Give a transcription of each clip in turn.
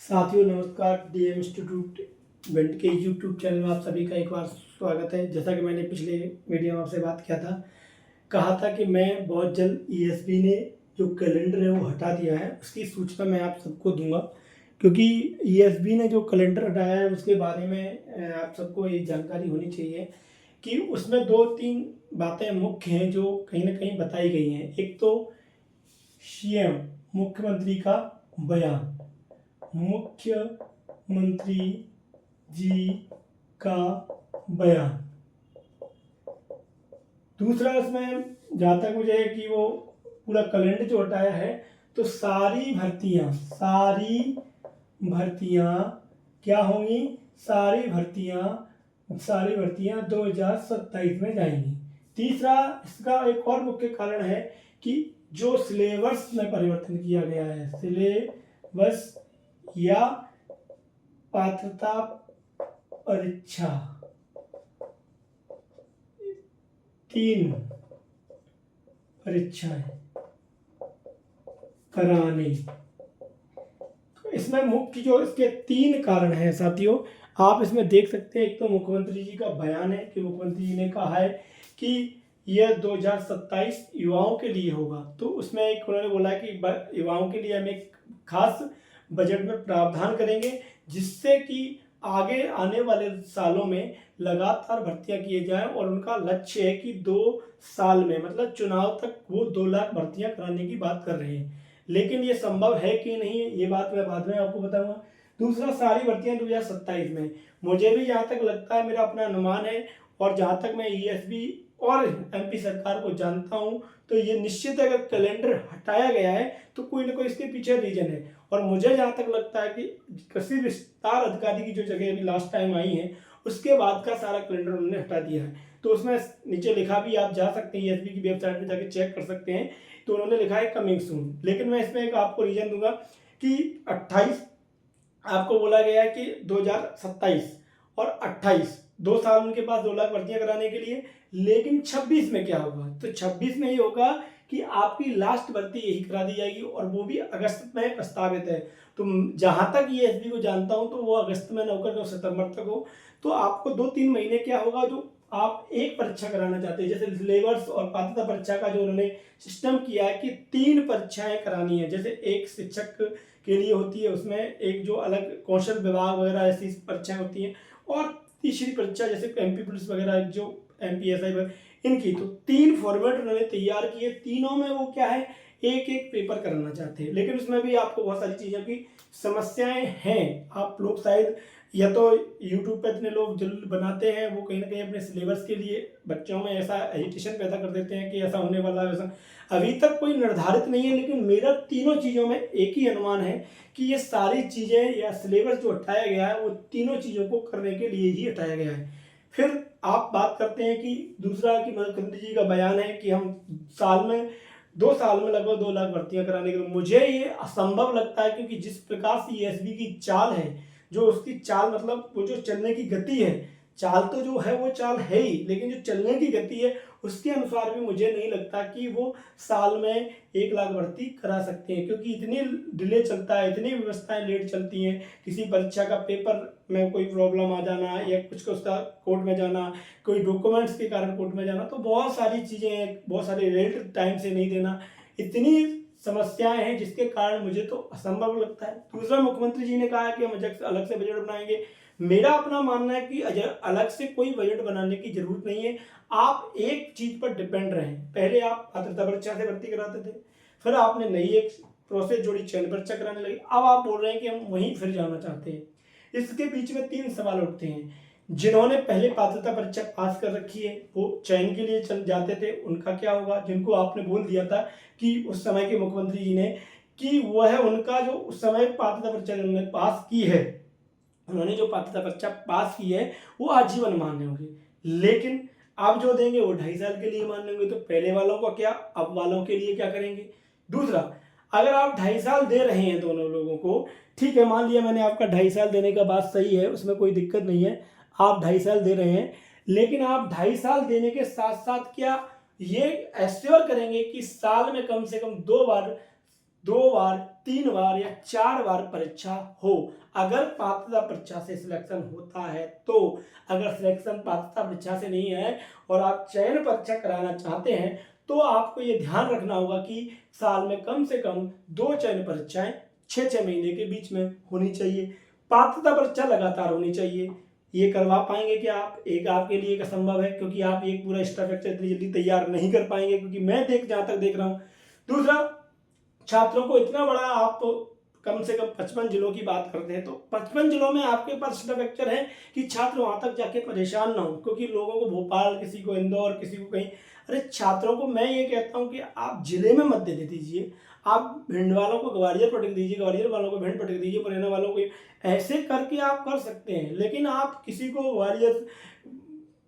साथियों नमस्कार। DM institute event के यूट्यूब चैनल में आप सभी का एक बार स्वागत है। जैसा कि मैंने पिछले वीडियो में आपसे बात किया था, कहा था कि मैं बहुत जल्द ईएसबी ने जो कैलेंडर है वो हटा दिया है, उसकी सूचना मैं आप सबको दूंगा। क्योंकि ईएसबी ने जो कैलेंडर हटाया है उसके बारे में आप सबको ये जानकारी होनी चाहिए कि उसमें दो तीन बातें मुख्य हैं जो कहीं ना कहीं बताई गई हैं। एक तो सीएम मुख्यमंत्री का बयान, मुख्यमंत्री जी का बयान। दूसरा इसमें जहाँ तक मुझे है कि वो पूरा कैलेंडर जो हटाया है, तो सारी भर्तियां क्या होंगी? सारी भर्तियां 2027 में जाएंगी। तीसरा इसका एक और मुख्य कारण है कि जो सिलेबस में परिवर्तन किया गया है, सिलेबस या पात्रता परीक्षा 3 परीक्षाएं कराने। तो इसमें मुख्य जो इसके 3 कारण हैं साथियों, आप इसमें देख सकते हैं। एक तो मुख्यमंत्री जी का बयान है कि मुख्यमंत्री जी ने कहा है कि यह 2027 युवाओं के लिए होगा। तो उसमें एक उन्होंने बोला है कि युवाओं के लिए हम एक खास बजट में प्रावधान करेंगे, जिससे कि आगे आने वाले सालों में लगातार भर्तियां किए जाएं। और उनका लक्ष्य है कि 2 साल में, मतलब चुनाव तक, वो 2 लाख भर्तियां कराने की बात कर रहे हैं। लेकिन ये संभव है कि नहीं, ये बात मैं बाद में आपको बताऊंगा। दूसरा, सारी भर्तियां 2027 में। मुझे भी जहाँ तक लगता है, मेरा अपना अनुमान है, और जहाँ तक मैं ईएसबी और एमपी सरकार को जानता हूँ, तो ये निश्चित है अगर कैलेंडर हटाया गया है तो कोई ना कोई इसके पीछे रीजन है। और मुझे जहाँ तक लगता है कि कृषि विस्तार अधिकारी की जो जगह अभी लास्ट टाइम आई है, उसके बाद का सारा कैलेंडर उन्होंने हटा दिया है। तो उसमें नीचे लिखा भी, आप जा सकते हैं ईएसबी की वेबसाइट पर जाके चेक कर सकते हैं। तो उन्होंने लिखा है कमिंग सून। लेकिन मैं इसमें एक आपको रीजन दूंगा कि 28 आपको बोला गया है कि 2027 और 28 2 साल उनके पास 2 लाख भर्तियां कराने के लिए। लेकिन 26 में क्या होगा? तो 26 में ये होगा कि आपकी लास्ट भर्ती यही करा दी जाएगी, और वो भी अगस्त में प्रस्तावित है। तो जहां तक ईएसबी को जानता हूं, तो वो अगस्त में न होकर जो सितंबर तक हो। तो आपको 2-3 महीने क्या होगा, जो आप एक परीक्षा कराना चाहते हैं, जैसे सिलेबस और पात्रता परीक्षा का जो उन्होंने सिस्टम किया है कि 3 परीक्षाएं करानी है। जैसे एक शिक्षक के लिए होती है, उसमें एक जो अलग कौशल विभाग वगैरह ऐसी परीक्षाएं होती हैं, और तीसरी परीक्षा जैसे एमपी पुलिस वगैरह, जो एमपीएसआई इनकी। तो 3 फॉर्मेट उन्होंने तैयार किए, तीनों में वो क्या है, एक एक पेपर कराना चाहते हैं। लेकिन उसमें भी आपको बहुत सारी चीज़ों की समस्याएं हैं। आप लोग शायद, या तो यूट्यूब पे इतने लोग जल्द बनाते हैं, वो कहीं ना कहीं अपने सिलेबस के लिए बच्चों में ऐसा एजिटेशन पैदा कर देते हैं कि ऐसा होने वाला है, वैसा अभी तक कोई निर्धारित नहीं है। लेकिन मेरा तीनों चीज़ों में एक ही अनुमान है कि ये सारी चीज़ें या सिलेबस जो हटाया गया है, वो तीनों चीज़ों को करने के लिए ही हटाया गया है। फिर आप बात करते हैं कि दूसरा, कि मुख्यमंत्री जी का बयान है कि हम साल में 2 साल में लगभग 2 लाख भर्तियां कराने के लिए। मुझे ये असंभव लगता है, क्योंकि जिस प्रकार से ईएसबी की चाल है, जो उसकी चाल, मतलब वो जो चलने की गति है, चाल तो जो है वो चाल है ही, लेकिन जो चलने की गति है उसके अनुसार भी मुझे नहीं लगता कि वो साल में 1 लाख भर्ती करा सकते हैं। क्योंकि इतनी डिले चलता है, इतनी व्यवस्थाएं लेट चलती हैं। किसी परीक्षा का पेपर में कोई प्रॉब्लम आ जाना, या कुछ का उसका कोर्ट में जाना, कोई डॉक्यूमेंट्स के कारण कोर्ट में जाना, तो बहुत सारी चीज़ें, बहुत सारे रेट टाइम से नहीं देना, इतनी समस्याएं हैं, जिसके कारण मुझे तो असंभव लगता है। दूसरा, मुख्यमंत्री जी ने कहा है कि हम अलग से बजट बनाएंगे। मेरा अपना मानना है कि अलग से कोई बजट बनाने की जरूरत नहीं है। आप एक चीज पर डिपेंड रहें। पहले आप पात्रता परीक्षा से भर्ती कराते थे, फिर आपने नई एक प्रोसेस जोड़ी, चयन परीक्षा कराने लगे। अब आप बोल रहे हैं कि हम वहीं फिर जाना चाहते हैं। इसके बीच में 3 सवाल उठते हैं। जिन्होंने पहले पात्रता परीक्षा पास कर रखी है, वो चयन के लिए चल जाते थे, उनका क्या होगा? जिनको आपने बोल दिया था कि उस समय के मुख्यमंत्री जी ने, कि वह उनका जो उस समय पात्रता परीक्षा उन्होंने पास की है, उन्होंने जो पात्रता परीक्षा पास की है, वो आजीवन मान्य होंगे। लेकिन अब जो देंगे वो 2.5 साल के लिए मान्य होंगे। तो पहले वालों का क्या, अब वालों के लिए क्या करेंगे? दूसरा, अगर आप 2.5 साल दे रहे हैं दोनों लोगों को, ठीक है, मान लिया मैंने आपका 2.5 साल देने का बात सही है, उसमें कोई दिक्कत नहीं है, आप 2.5 साल दे रहे हैं। लेकिन आप 2.5 साल देने के साथ साथ क्या ये एश्योर करेंगे कि साल में कम से कम 2 बार, 3 बार या 4 बार परीक्षा हो? अगर पात्रता परीक्षा से सिलेक्शन होता है तो, अगर सिलेक्शन पात्रता परीक्षा से नहीं है और आप चयन परीक्षा कराना चाहते हैं तो आपको ये ध्यान रखना होगा कि साल में कम से कम 2 चयन परीक्षाएं 6-6 महीने के बीच में होनी चाहिए। पात्रता परीक्षा लगातार होनी चाहिए। ये करवा पाएंगे कि आप, एक आपके लिए असंभव है क्योंकि आप एक पूरा स्ट्रक्चर इतनी जल्दी तैयार नहीं कर पाएंगे, क्योंकि मैं जहाँ तक देख रहा हूँ। दूसरा, छात्रों को इतना बड़ा, आप कम से कम 55 जिलों की बात करते हैं तो 55 जिलों में आपके पास स्ट्रक्चर है कि छात्र वहां तक जाके परेशान ना हो, क्योंकि लोगों को भोपाल, किसी को इंदौर, किसी को कहीं। अरे छात्रों को मैं ये कहता हूँ कि आप जिले में मत दे दीजिए, आप भिंड वालों को ग्वालियर पटक दीजिए, ग्वालियर वालों को भिंड पटक दीजिए, मुरैना वालों को, ऐसे करके आप कर सकते हैं। लेकिन आप किसी को ग्वालियर,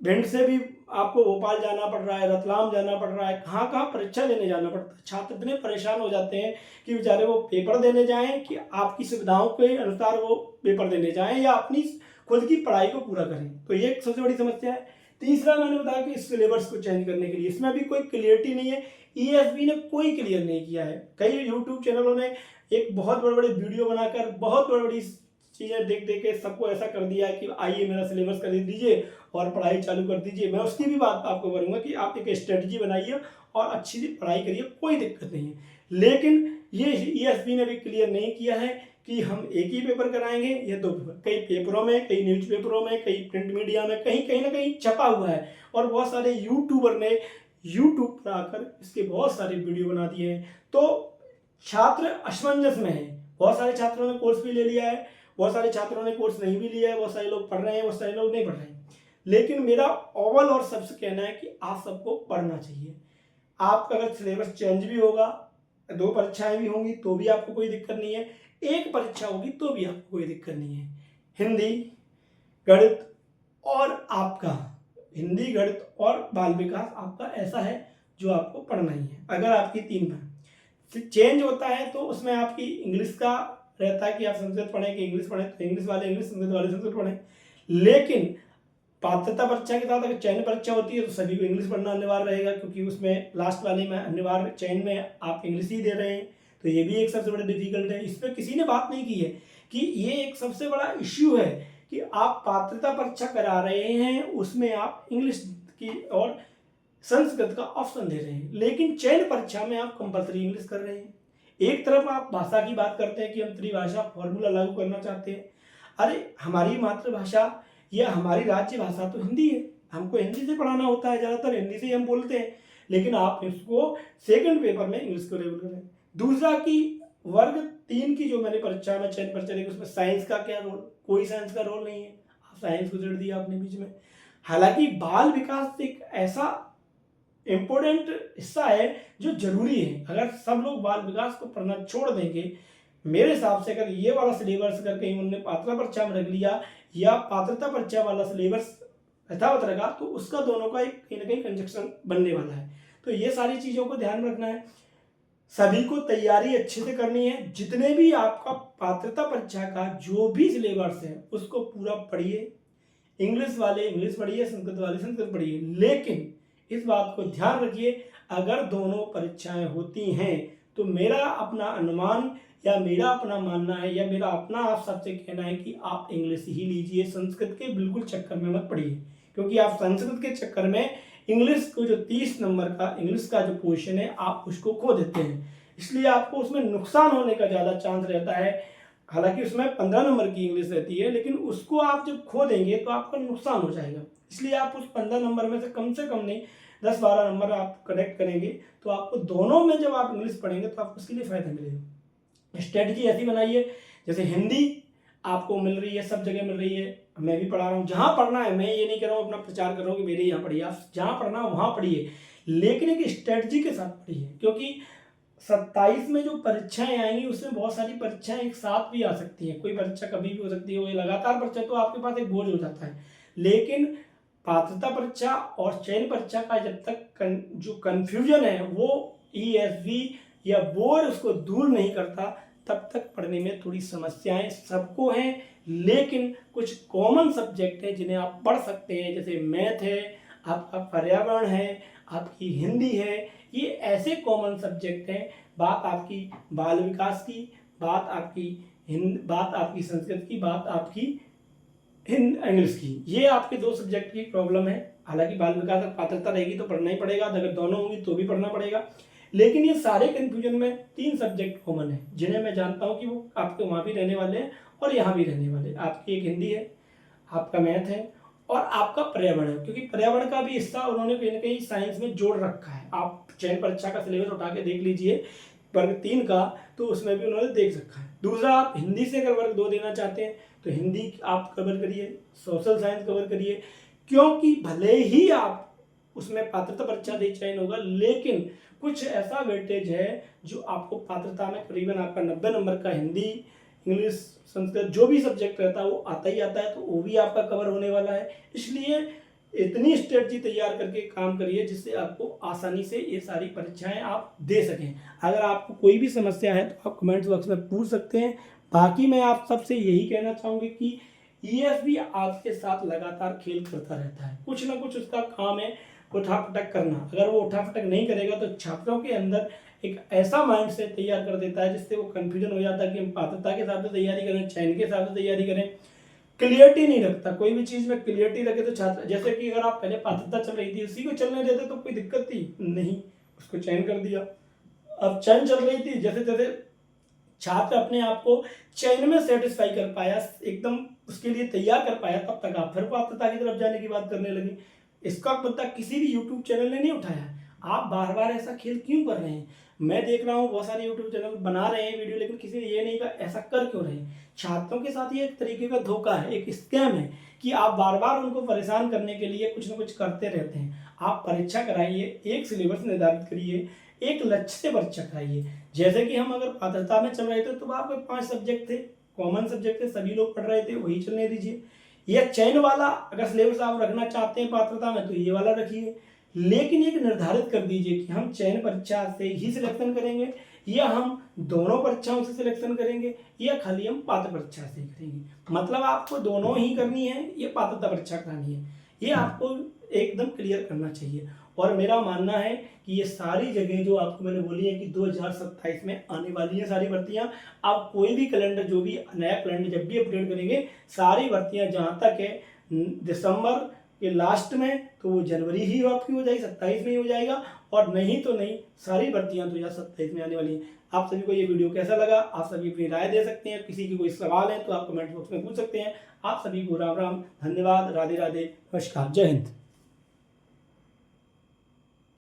भिंड से भी आपको भोपाल जाना पड़ रहा है, रतलाम जाना पड़ रहा है, कहाँ कहाँ परीक्षा देने जाना पड़ता है। छात्र इतने परेशान हो जाते हैं कि बेचारे वो पेपर देने जाएं कि आपकी सुविधाओं के अनुसार वो पेपर देने जाएं या अपनी खुद की पढ़ाई को पूरा करें। तो ये एक सबसे बड़ी समस्या है। तीसरा, मैंने बताया कि सिलेबस को चेंज करने के लिए इसमें अभी कोई क्लियरिटी नहीं है। ईएसबी ने कोई क्लियर नहीं किया है। कई यूट्यूब चैनलों ने एक बहुत बड़े बड़े वीडियो बनाकर बहुत बड़ी बड़ी चीज़ें देख के सबको ऐसा कर दिया है कि आइए मेरा सिलेबस कर दीजिए और पढ़ाई चालू कर दीजिए। मैं उसकी भी बात आपको करूँगा कि आप एक स्ट्रेटजी बनाइए और अच्छी सी पढ़ाई करिए, कोई दिक्कत नहीं है। लेकिन ये ईएसबी ने भी क्लियर नहीं किया है कि हम एक ही पेपर कराएंगे या 2 पेपर। कई पेपरों में, कई न्यूज़पेपरों में, कई प्रिंट मीडिया में, कहीं ना कहीं छपा हुआ है और बहुत सारे यूट्यूबर ने यूट्यूब पर आकर इसके बहुत सारे वीडियो बना दिए हैं। तो छात्र असमंजस में है। बहुत सारे छात्रों ने कोर्स भी ले लिया है, बहुत सारे छात्रों ने कोर्स नहीं भी लिया है, बहुत सारे लोग पढ़ रहे हैं, बहुत सारे लोग नहीं पढ़ रहे हैं। लेकिन मेरा ओवल और सबसे कहना है कि आप सबको पढ़ना चाहिए। आपका अगर सिलेबस चेंज भी होगा, 2 परीक्षाएं भी होंगी तो भी आपको कोई दिक्कत नहीं है, 1 परीक्षा होगी तो भी आपको कोई दिक्कत नहीं है। हिंदी, गणित और आपका हिंदी, गणित और बाल विकास आपका ऐसा है जो आपको पढ़ना ही है। अगर आपकी 3 चेंज होता है तो उसमें आपकी इंग्लिश का रहता है कि आप संस्कृत पढ़ें कि इंग्लिश पढ़ें, तो इंग्लिश वाले इंग्लिश, संस्कृत वाले संस्कृत पढ़ें। लेकिन पात्रता परीक्षा के साथ अगर चयन परीक्षा होती है तो सभी को इंग्लिश पढ़ना अनिवार्य रहेगा, क्योंकि उसमें लास्ट वाले में अनिवार्य चयन में आप इंग्लिश ही दे रहे हैं। तो ये भी एक सबसे बड़ा डिफिकल्ट है। इस पर किसी ने बात नहीं की है कि ये एक सबसे बड़ा इश्यू है कि आप पात्रता परीक्षा करा रहे हैं, उसमें आप इंग्लिश की और संस्कृत का ऑप्शन दे रहे हैं, लेकिन चयन परीक्षा में आप कंपलसरी इंग्लिश कर रहे हैं। एक तरफ आप भाषा की बात करते हैं कि हम त्रिभाषा फॉर्मूला लागू करना चाहते हैं। अरे हमारी मातृभाषा या हमारी राज्य भाषा तो हिंदी है, हमको हिंदी से पढ़ाना होता है, ज़्यादातर हिंदी से ही हम बोलते हैं, लेकिन आप इसको सेकंड पेपर में इंग्लिश को रेगुलर करें। दूसरा कि वर्ग 3 की जो मैंने परीक्षा में चयन परीक्षा दी उसमें साइंस का क्या रोल, कोई साइंस का रोल नहीं है, आप साइंस को जोड़ दिया आपने बीच में। हालांकि बाल विकास एक ऐसा इम्पोर्टेंट हिस्सा है जो जरूरी है। अगर सब लोग बाल विकास को पढ़ना छोड़ देंगे, मेरे हिसाब से अगर ये वाला सिलेबस अगर कहीं उन्होंने पात्रता परीक्षा में रख लिया या पात्रता परीक्षा वाला सिलेबस यथावत रखा तो उसका दोनों का एक कहीं ना कहीं कंजक्शन बनने वाला है। तो ये सारी चीज़ों को ध्यान रखना है। सभी को तैयारी अच्छे से करनी है। जितने भी आपका पात्रता परीक्षा का जो भी सिलेबस है उसको पूरा पढ़िए। इंग्लिश वाले इंग्लिश पढ़िए, संस्कृत वाले संस्कृत पढ़िए, लेकिन इस बात को ध्यान रखिए अगर दोनों परीक्षाएं होती हैं तो मेरा अपना अनुमान या मेरा अपना मानना है या मेरा अपना आप सबसे कहना है कि आप इंग्लिश ही लीजिए, संस्कृत के बिल्कुल चक्कर में मत पड़िए, क्योंकि आप संस्कृत के चक्कर में इंग्लिश को जो 30 नंबर का इंग्लिश का जो पोर्शन है आप उसको खो देते हैं, इसलिए आपको उसमें नुकसान होने का ज़्यादा चांस रहता है। हालांकि उसमें 15 नंबर की इंग्लिश रहती है, लेकिन उसको आप जब खो देंगे तो आपका नुकसान हो जाएगा। इसलिए आप उस 15 नंबर में से कम नहीं 10-12 नंबर आप कनेक्ट करेंगे तो आपको दोनों में जब आप इंग्लिश पढ़ेंगे तो आपको उसके लिए फ़ायदा मिलेगा। स्ट्रेटजी ऐसी बनाइए जैसे हिंदी आपको मिल रही है, सब जगह मिल रही है, मैं भी पढ़ा रहा हूँ, जहाँ पढ़ना है, मैं ये नहीं कर रहा हूँ अपना प्रचार कर रहा हूँ कि मेरे यहाँ पढ़िए, आप जहाँ पढ़ना है वहाँ पढ़िए, लेकिन एक स्ट्रेटजी के साथ पढ़िए, क्योंकि 27 में जो परीक्षाएं आएंगी उसमें बहुत सारी परीक्षाएं एक साथ भी आ सकती हैं। कोई परीक्षा कभी भी हो सकती है, वो लगातार परीक्षा तो आपके पास एक बोझ हो जाता है। लेकिन पात्रता परीक्षा और चयन परीक्षा का जब तक जो कन्फ्यूजन है वो ईएसबी या बोर्ड उसको दूर नहीं करता तब तक पढ़ने में थोड़ी समस्याएं सबको हैं। लेकिन कुछ कॉमन सब्जेक्ट हैं जिन्हें आप पढ़ सकते हैं, जैसे मैथ है, आपका पर्यावरण है, आपकी हिंदी है, ये ऐसे कॉमन सब्जेक्ट हैं। बात आपकी बाल विकास की, बात आपकी बात आपकी संस्कृत की, बात आपकी इंग्लिश की। ये आपके 2 सब्जेक्ट की प्रॉब्लम है। हालांकि बाल विकास पात्रता रहेगी तो पढ़ना ही पड़ेगा, अगर दोनों होंगी तो भी पढ़ना पड़ेगा। लेकिन ये सारे कंफ्यूजन में 3 सब्जेक्ट कॉमन है, जिन्हें मैं जानता हूँ कि वो आपके वहाँ भी रहने वाले हैं और यहाँ भी रहने वाले हैं। आपकी एक हिंदी है, आपका मैथ है और आपका पर्यावरण है, क्योंकि पर्यावरण का भी हिस्सा उन्होंने कहीं ना कहीं साइंस में जोड़ रखा है। आप चयन परीक्षा का सिलेबस उठा के देख लीजिए वर्ग 3 का, तो उसमें भी उन्होंने देख रखा है। दूसरा, आप हिंदी से अगर वर्ग 2 देना चाहते हैं तो हिंदी आप कवर करिए, सोशल साइंस कवर करिए, क्योंकि भले ही आप उसमें पात्रता परीक्षा दे चयन होगा, लेकिन कुछ ऐसा वेटेज है जो आपको पात्रता में करीबन आपका 90 नंबर का हिंदी, इंग्लिश, संस्कृत जो भी सब्जेक्ट रहता है वो आता ही आता है, तो वो भी आपका कवर होने वाला है। इसलिए इतनी स्ट्रेटजी तैयार करके काम करिए जिससे आपको आसानी से ये सारी परीक्षाएं आप दे सकें। अगर आपको कोई भी समस्या है तो आप कमेंट्स बॉक्स में पूछ सकते हैं। बाकी मैं आप सबसे यही कहना चाहूँगी कि ईएसबी आपके साथ लगातार खेल करता रहता है, कुछ ना कुछ उसका काम है उठापटक करना। अगर वो उठापटक नहीं करेगा तो छात्रों के अंदर एक ऐसा माइंड सेट तैयार कर देता है जिससे वो कंफ्यूजन हो जाता है कि हम पात्रता के हिसाब से तैयारी करें, चयन के हिसाब से तैयारी करें। क्लियरिटी नहीं रखता, कोई भी चीज में क्लियरिटी रखे तो छात्र, जैसे कि अगर आप पहले पात्रता चल रही थी उसी को चलने देते तो कोई दिक्कत थी नहीं, उसको चयन कर दिया। अब चयन चल रही थी, जैसे जैसे छात्र अपने आप को चयन में सेटिस्फाई कर पाया, एकदम उसके लिए तैयार कर पाया, तब तक आप फिर पात्रता की तरफ जाने की बात करने लगे। इसका मुद्दा किसी भी यूट्यूब चैनल ने नहीं उठाया। आप बार बार ऐसा खेल क्यों कर रहे हैं? मैं देख रहा हूँ बहुत सारे यूट्यूब चैनल बना रहे हैं वीडियो, लेकिन किसी ने ये नहीं कहा ऐसा कर क्यों रहे हैं। छात्रों के साथ ये एक तरीके का धोखा है, एक स्कैम है कि आप बार बार उनको परेशान करने के लिए कुछ ना कुछ करते रहते हैं। आप परीक्षा कराइए, एक सिलेबस निर्धारित करिए, एक लक्ष्य से परीक्षा कराइए। जैसे कि हम अगर पात्रता में चल रहे थे तो आपके 5 सब्जेक्ट थे, कॉमन सब्जेक्ट थे, सभी लोग पढ़ रहे थे, वही चलने दीजिए। यह चयन वाला अगर सिलेबस आप रखना चाहते हैं पात्रता में तो ये वाला रखिए, लेकिन एक निर्धारित कर दीजिए कि हम चयन परीक्षा से ही सिलेक्शन करेंगे या हम दोनों परीक्षाओं से सिलेक्शन करेंगे या खाली हम पात्र परीक्षा से ही करेंगे। मतलब आपको दोनों ही करनी है, ये पात्रता परीक्षा करानी है, ये आपको एकदम क्लियर करना चाहिए। और मेरा मानना है कि ये सारी जगह जो आपको मैंने बोली है कि 2027 में आने वाली है सारी भर्तियां, आप कोई भी कैलेंडर, जो भी नया कैलेंडर जब भी अपडेट करेंगे, सारी भर्तियां जहां तक है दिसंबर के लास्ट में तो वो जनवरी ही आपकी हो जाएगी, 27 में ही हो जाएगा, और नहीं तो नहीं, सारी भर्तियां 2027 में आने वाली हैं। आप सभी को ये वीडियो कैसा लगा? आप सभी अपनी राय दे सकते हैं, किसी की कोई सवाल है तो आप कमेंट बॉक्स में पूछ सकते हैं। आप सभी को राम राम, धन्यवाद, राधे राधे, नमस्कार, जय हिंद।